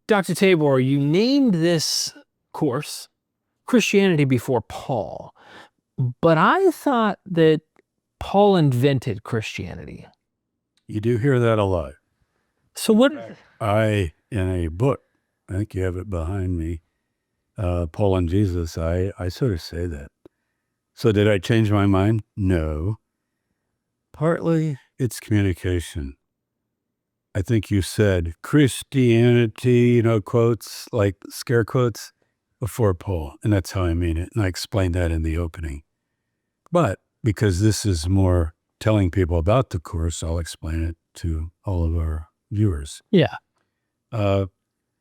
Dr. Tabor, you named this course Christianity Before Paul, but I thought that Paul invented Christianity. You do hear that a lot. So what? In a book, I think you have it behind me, Paul and Jesus, I sort of say that. So did I change my mind? No. Partly it's communication. I think you said Christianity, quotes, like scare quotes, before Paul. And that's how I mean it. And I explained that in the opening. But because this is more telling people about the course, I'll explain it to all of our viewers. Yeah. It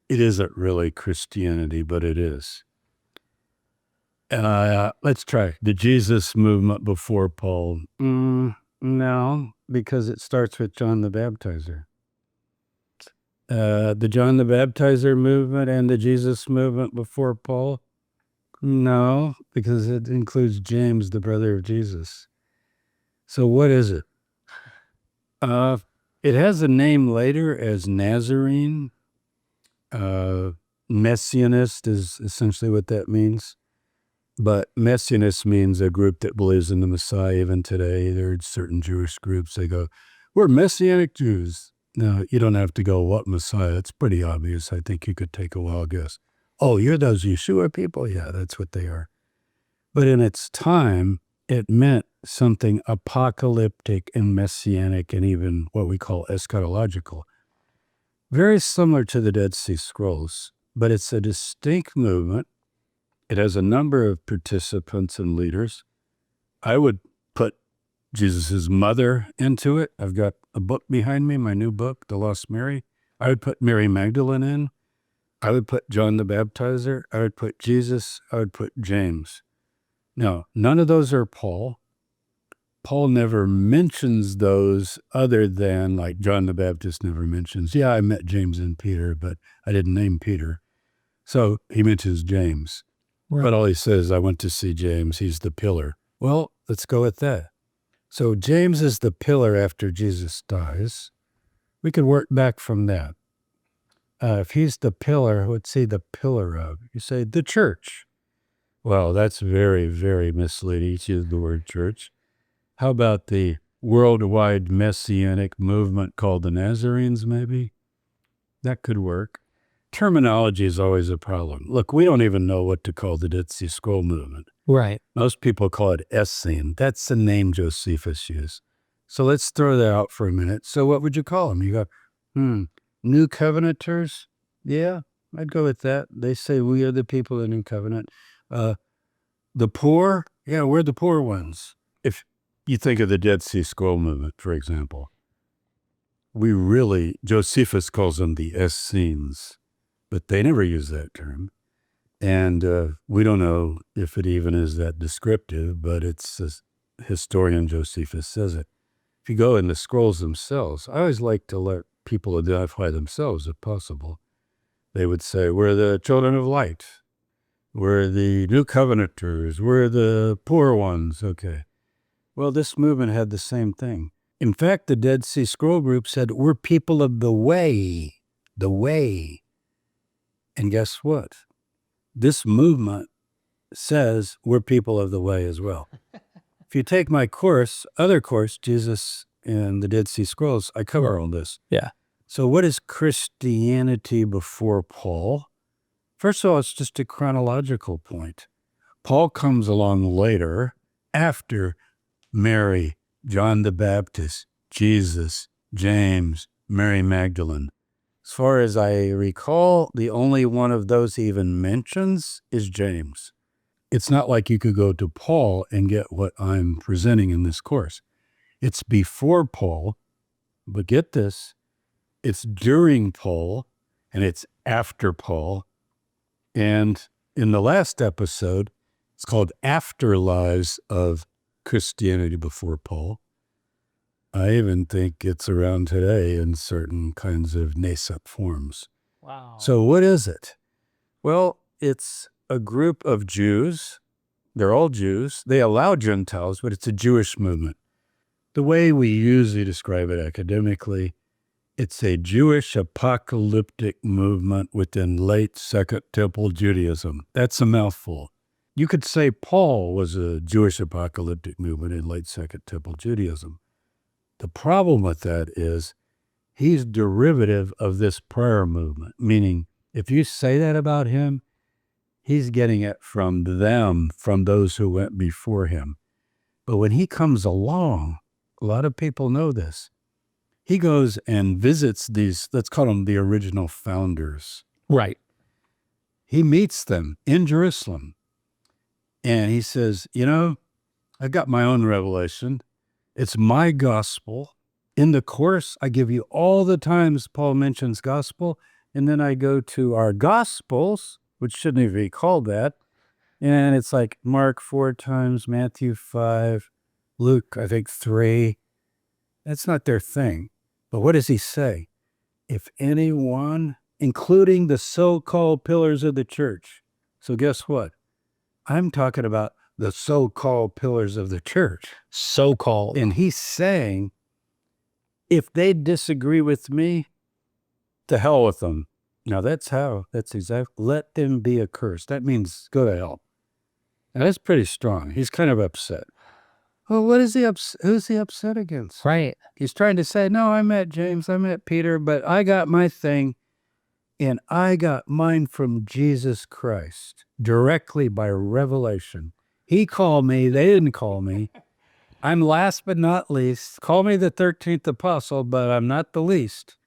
isn't really Christianity, but it is. Let's try the Jesus movement before Paul. No, because it starts with John the Baptizer. The John the Baptizer movement and the Jesus movement before Paul? No, because it includes James, the brother of Jesus. So what is it? It has a name later as Nazarene. Messianist is essentially what that means. But Messianist means a group that believes in the Messiah even today. There are certain Jewish groups, they go, we're Messianic Jews. No, you don't have to go, what Messiah? It's pretty obvious. I think you could take a wild guess. Oh, you're those Yeshua people? Yeah, that's what they are. But in its time, it meant something apocalyptic and messianic and even what we call eschatological. Very similar to the Dead Sea Scrolls, but it's a distinct movement. It has a number of participants and leaders. I would put Jesus' mother into it. I've got a book behind me, my new book, The Lost Mary. I would put Mary Magdalene in. I would put John the Baptizer. I would put Jesus. I would put James. Now, none of those are Paul. Paul never mentions those other than, like John the Baptist never mentions, yeah, I met James and Peter, but I didn't name Peter. So he mentions James. Right. But all he says, I went to see James. He's the pillar. Well, let's go with that. So James is the pillar after Jesus dies. We could work back from that. If he's the pillar, what's he the pillar of? You say the church. Well, that's very, very misleading to use the word church. How about the worldwide messianic movement called the Nazarenes, maybe? That could work. Terminology is always a problem. Look, we don't even know what to call the Dead Sea Scroll movement. Right. Most people call it Essene. That's the name Josephus used. So let's throw that out for a minute. So what would you call them? You go, New Covenanters? Yeah, I'd go with that. They say we are the people of the New Covenant. The poor? Yeah, we're the poor ones. If you think of the Dead Sea Scroll movement, for example, Josephus calls them the Essenes, but they never use that term. And we don't know if it even is that descriptive, but it's historian Josephus says it. If you go in the scrolls themselves, I always like to let people identify themselves if possible. They would say, we're the children of light. We're the New Covenanters. We're the poor ones. Okay. Well, this movement had the same thing. In fact, the Dead Sea Scroll group said, we're people of the way. The way. And guess what? This movement says we're people of the way as well. If you take my other course, Jesus and the Dead Sea Scrolls, I cover all this. Yeah. So what is Christianity before Paul? First of all, it's just a chronological point. Paul comes along later, after Mary, John the Baptist, Jesus, James, Mary Magdalene. As far as I recall, the only one of those he even mentions is James. It's not like you could go to Paul and get what I'm presenting in this course. It's before Paul, but get this, it's during Paul, and it's after Paul. And in the last episode, it's called Afterlives of Christianity Before Paul. I even think it's around today in certain kinds of nascent forms. Wow. So what is it? Well, it's a group of Jews. They're all Jews. They allow Gentiles, but it's a Jewish movement. The way we usually describe it academically It's a Jewish apocalyptic movement within late Second Temple Judaism. That's a mouthful. You could say Paul was a Jewish apocalyptic movement in late Second Temple Judaism. The problem with that is he's derivative of this prayer movement, meaning if you say that about him, he's getting it from them, from those who went before him. But when he comes along, a lot of people know this. He goes and visits these, let's call them the original founders. Right. He meets them in Jerusalem. And he says, I've got my own revelation. It's my gospel. In the course, I give you all the times Paul mentions gospel. And then I go to our gospels, which shouldn't even be called that. And it's like Mark 4 times, Matthew 5, Luke, I think 3. That's not their thing. But what does he say? If anyone, including the so-called pillars of the church. So guess what? I'm talking about the so-called pillars of the church. So-called. And he's saying, if they disagree with me, to hell with them. Now that's exactly, let them be accursed. That means go to hell. Now that's pretty strong. He's kind of upset. Well, who's he upset against? Right. He's trying to say, no, I met James, I met Peter, but I got my thing, and I got mine from Jesus Christ, directly by revelation. He called me, they didn't call me. I'm last but not least. Call me the 13th apostle, but I'm not the least.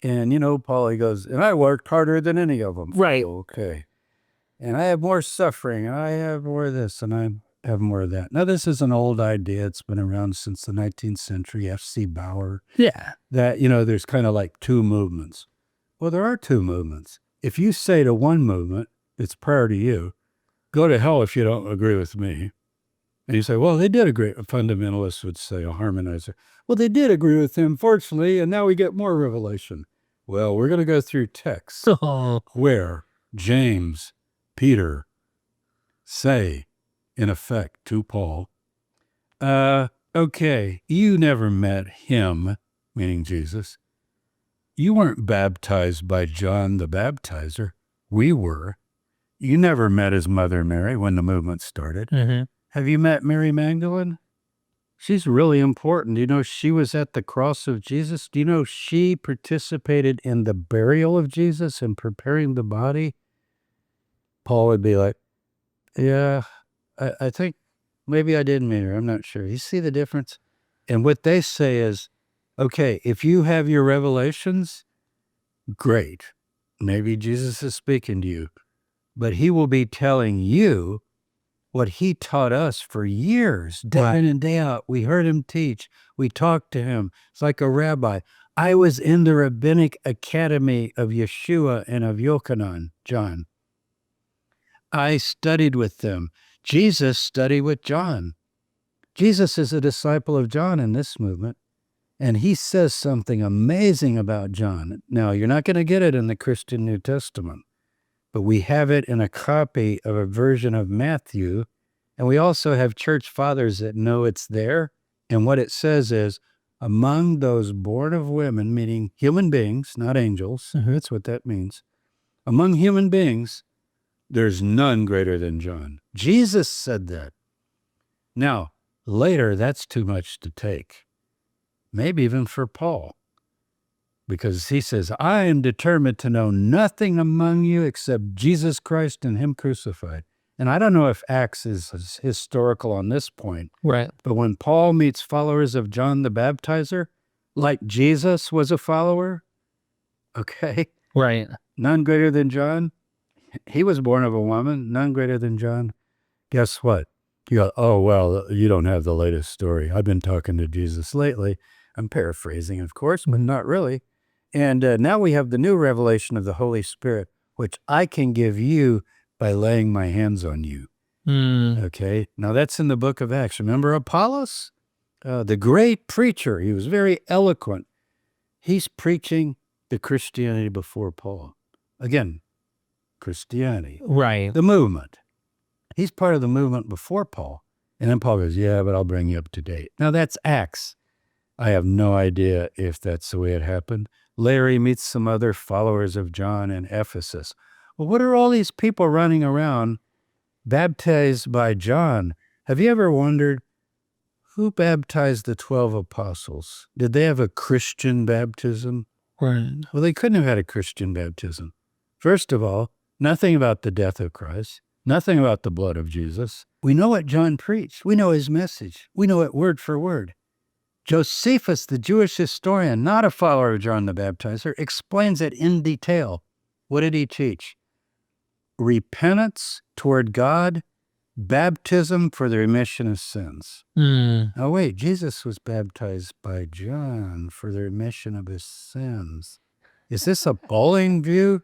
And, Paul, he goes, and I worked harder than any of them. Right. Okay. And I have more suffering, and I have more of this, and I have more of that. Now, this is an old idea. It's been around since the 19th century, F.C. Bauer. Yeah. That, there's kind of like two movements. Well, there are two movements. If you say to one movement, it's prayer to you, go to hell if you don't agree with me. And you say, well, they did agree. A fundamentalist would say, a harmonizer. Well, they did agree with him, fortunately, and now we get more revelation. Well, we're going to go through texts where James, Peter say, in effect, to Paul, okay, you never met him, meaning Jesus. You weren't baptized by John the Baptizer. We were. You never met his mother Mary when the movement started. Mm-hmm. Have you met Mary Magdalene? She's really important. Do you know she was at the cross of Jesus? Do you know she participated in the burial of Jesus and preparing the body? Paul would be like, yeah, I think maybe I did meet her. I'm not sure. You see the difference? And what they say is, okay, if you have your revelations, great. Maybe Jesus is speaking to you, but he will be telling you what he taught us for years, day in and day out. We heard him teach. We talked to him. It's like a rabbi. I was in the rabbinic academy of Yeshua and of Yochanan, John. I studied with them. Jesus studied with John. Jesus is a disciple of John in this movement, and he says something amazing about John. Now, you're not going to get it in the Christian New Testament, but we have it in a copy of a version of Matthew, and we also have church fathers that know it's there. And what it says is, among those born of women, meaning human beings, not angels, that's what that means. Among human beings, there's none greater than John. Jesus said that. Now, later, that's too much to take. Maybe even for Paul. Because he says, I am determined to know nothing among you except Jesus Christ and him crucified. And I don't know if Acts is historical on this point. Right. But when Paul meets followers of John the Baptizer, like Jesus was a follower, okay? Right. None greater than John. He was born of a woman, none greater than John. Guess what? You go, oh, well, you don't have the latest story. I've been talking to Jesus lately. I'm paraphrasing, of course, but not really. And now we have the new revelation of the Holy Spirit, which I can give you by laying my hands on you. Okay? Now that's in the book of Acts. Remember Apollos? The great preacher. He was very eloquent. He's preaching the Christianity before Paul. Again, Christianity. Right. The movement. He's part of the movement before Paul. And then Paul goes, yeah, but I'll bring you up to date. Now that's Acts. I have no idea if that's the way it happened. Larry meets some other followers of John in Ephesus. Well, what are all these people running around baptized by John? Have you ever wondered who baptized the 12 apostles? Did they have a Christian baptism? Right. Well, they couldn't have had a Christian baptism. First of all, nothing about the death of Christ, nothing about the blood of Jesus. We know what John preached. We know his message. We know it word for word. Josephus, the Jewish historian, not a follower of John the Baptizer, explains it in detail. What did he teach? Repentance toward God, baptism for the remission of sins. Oh, wait, Jesus was baptized by John for the remission of his sins. Is this a Pauline view?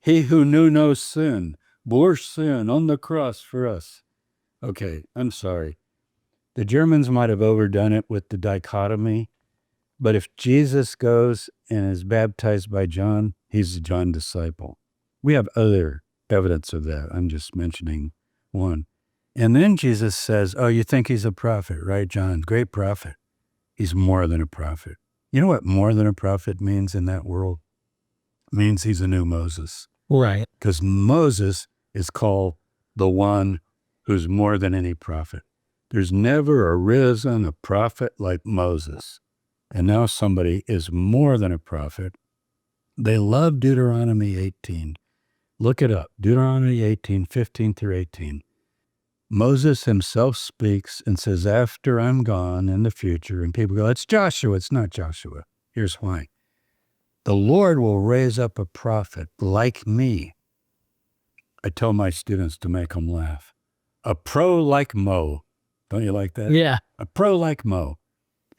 He who knew no sin bore sin on the cross for us. Okay, I'm sorry. The Germans might have overdone it with the dichotomy, but if Jesus goes and is baptized by John, he's a John disciple. We have other evidence of that. I'm just mentioning one. And then Jesus says, oh, you think he's a prophet, right, John? Great prophet. He's more than a prophet. You know what more than a prophet means in that world? It means he's a new Moses. Right. Because Moses is called the one who's more than any prophet. There's never arisen a prophet like Moses. And now somebody is more than a prophet. They love Deuteronomy 18. Look it up. Deuteronomy 18, 15 through 18. Moses himself speaks and says, after I'm gone in the future, and people go, it's Joshua. It's not Joshua. Here's why. The Lord will raise up a prophet like me. I tell my students to make them laugh. A pro like Mo. Don't you like that? Yeah. A pro like Mo.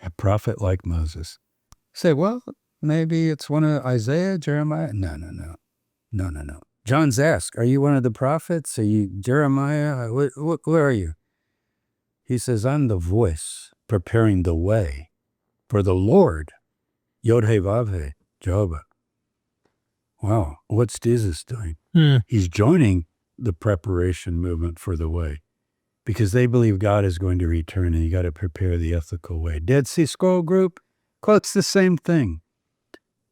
A prophet like Moses. Say, well, maybe it's one of Isaiah, Jeremiah. No. John's asked, are you one of the prophets? Are you Jeremiah? Where are you? He says, I'm the voice preparing the way for the Lord. Yod-Heh-Vav-Heh, Jehovah. Wow, what's Jesus doing? He's joining the preparation movement for the way because they believe God is going to return and you got to prepare the ethical way. Dead Sea Scroll Group quotes the same thing.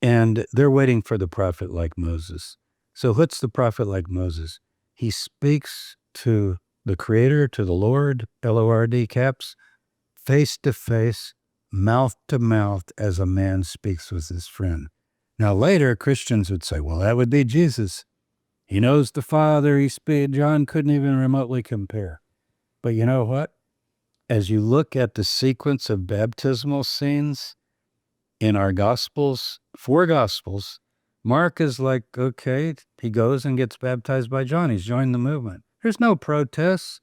And they're waiting for the prophet like Moses. So what's the prophet like Moses? He speaks to the Creator, to the Lord, L-O-R-D caps, face to face, mouth to mouth as a man speaks with his friend. Now later, Christians would say, well, that would be Jesus. He knows the Father. John couldn't even remotely compare. But you know what? As you look at the sequence of baptismal scenes in our Gospels, 4 Gospels, Mark is like, okay, he goes and gets baptized by John. He's joined the movement. There's no protests.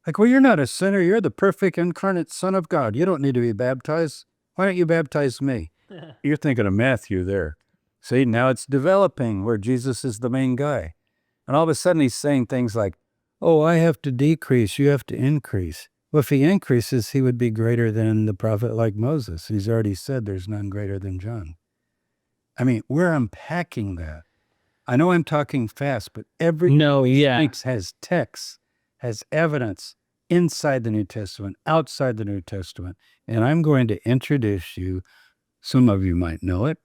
Like, well, you're not a sinner. You're the perfect incarnate Son of God. You don't need to be baptized. Why don't you baptize me? You're thinking of Matthew there. See, now it's developing where Jesus is the main guy. And all of a sudden he's saying things like, oh, I have to decrease, you have to increase. Well, if he increases, he would be greater than the prophet like Moses. He's already said there's none greater than John. I mean, we're unpacking that. I know I'm talking fast, but every has text, has evidence inside the New Testament, outside the New Testament. And I'm going to introduce you, some of you might know it,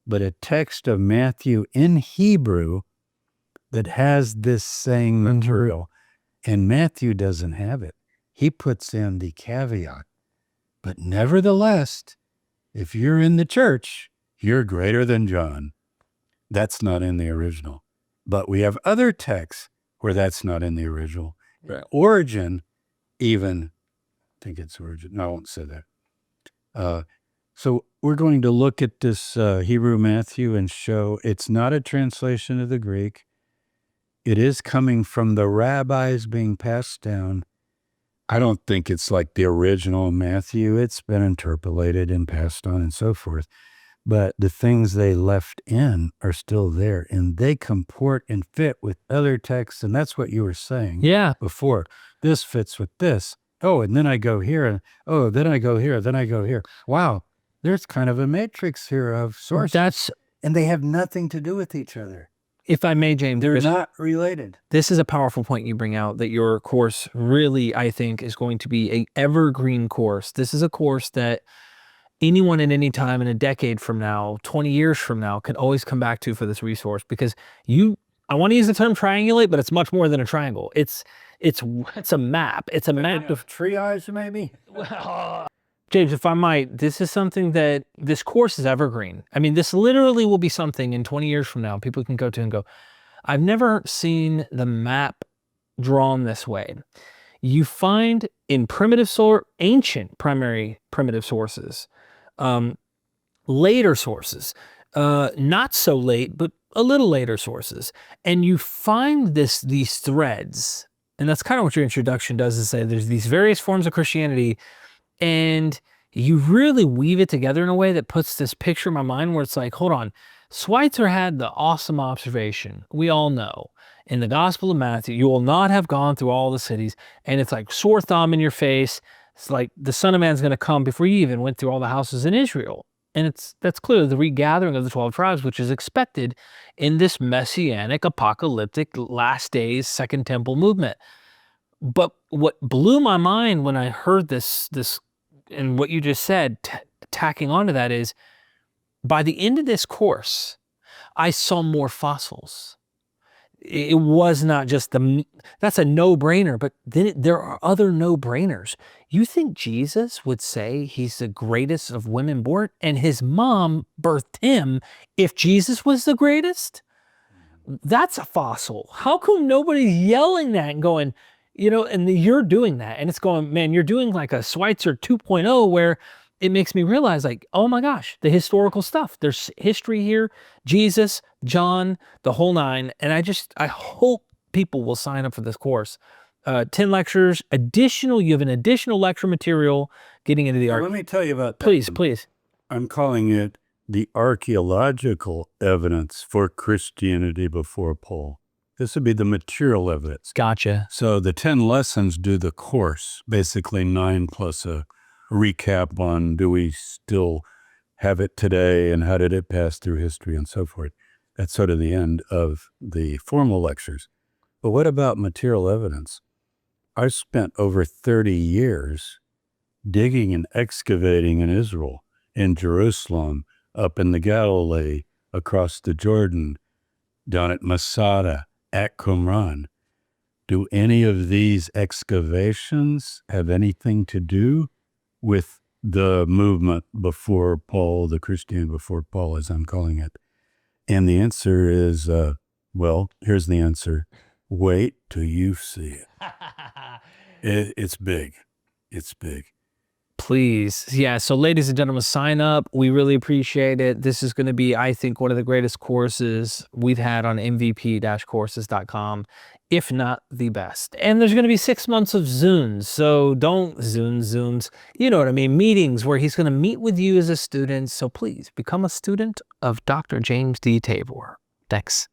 but a text of Matthew in Hebrew that has this saying material. And Matthew doesn't have it. He puts in the caveat. But nevertheless, if you're in the church, you're greater than John. That's not in the original. But we have other texts where that's not in the original. Right. Origin, even, I think it's Origin. No, I won't say that. So we're going to look at this Hebrew Matthew and show it's not a translation of the Greek. It is coming from the rabbis being passed down. I don't think it's like the original Matthew. It's been interpolated and passed on and so forth. But the things they left in are still there, and they comport and fit with other texts. And that's what you were saying before. This fits with this. Oh, and then I go here. And oh, then I go here. Then I go here. Wow. There's kind of a matrix here of sources. And they have nothing to do with each other. If I may, James. They're not related. This is a powerful point you bring out, that your course really, I think, is going to be an evergreen course. This is a course that anyone at any time in a decade from now, 20 years from now, can always come back to for this resource, because I want to use the term triangulate, but it's much more than a triangle. It's a map. It's a map of tree eyes, maybe. James, if I might, this is something that this course is evergreen. I mean, this literally will be something in 20 years from now people can go to and go, I've never seen the map drawn this way. You find in ancient primary primitive sources, later sources, not so late, but a little later sources, and you find these threads, and that's kind of what your introduction does, is say there's these various forms of Christianity, and you really weave it together in a way that puts this picture in my mind where it's like, hold on, Schweitzer had the awesome observation, we all know, in the Gospel of Matthew, you will not have gone through all the cities, and it's like sore thumb in your face. It's like the Son of Man's going to come before you even went through all the houses in Israel. And that's clearly the regathering of the 12 tribes, which is expected in this messianic, apocalyptic, last days, Second Temple movement. But what blew my mind when I heard this and what you just said, tacking onto that, is by the end of this course, I saw more fossils. It was not just that's a no-brainer, but then there are other no-brainers. You think Jesus would say he's the greatest of women born, and his mom birthed him, if Jesus was the greatest? That's a fossil. How come nobody's yelling that and going, and you're doing that, and it's going, man, you're doing like a Schweitzer 2.0, where it makes me realize, like, oh my gosh, the historical stuff. There's history here, Jesus, John, the whole nine. And I hope people will sign up for this course. 10 lectures, you have an additional lecture material getting into the Let me tell you about that. Please. I'm calling it the archaeological evidence for Christianity before Paul. This would be the material evidence. Gotcha. So the 10 lessons do the course, basically 9 plus a recap on, do we still have it today, and how did it pass through history, and so forth. That's sort of the end of the formal lectures. But what about material evidence? I spent over 30 years digging and excavating in Israel, in Jerusalem, up in the Galilee, across the Jordan, down at Masada, at Qumran. Do any of these excavations have anything to do with the movement before Paul, the Christian before Paul, as I'm calling it? And the answer is, well, here's the answer. Wait till you see it. It's big. It's big. Please. Yeah. So ladies and gentlemen, sign up. We really appreciate it. This is going to be, I think, one of the greatest courses we've had on mvp-courses.com, if not the best. And there's going to be 6 months of Zooms. So don't Zooms. You know what I mean? Meetings where he's going to meet with you as a student. So please become a student of Dr. James D. Tabor. Thanks.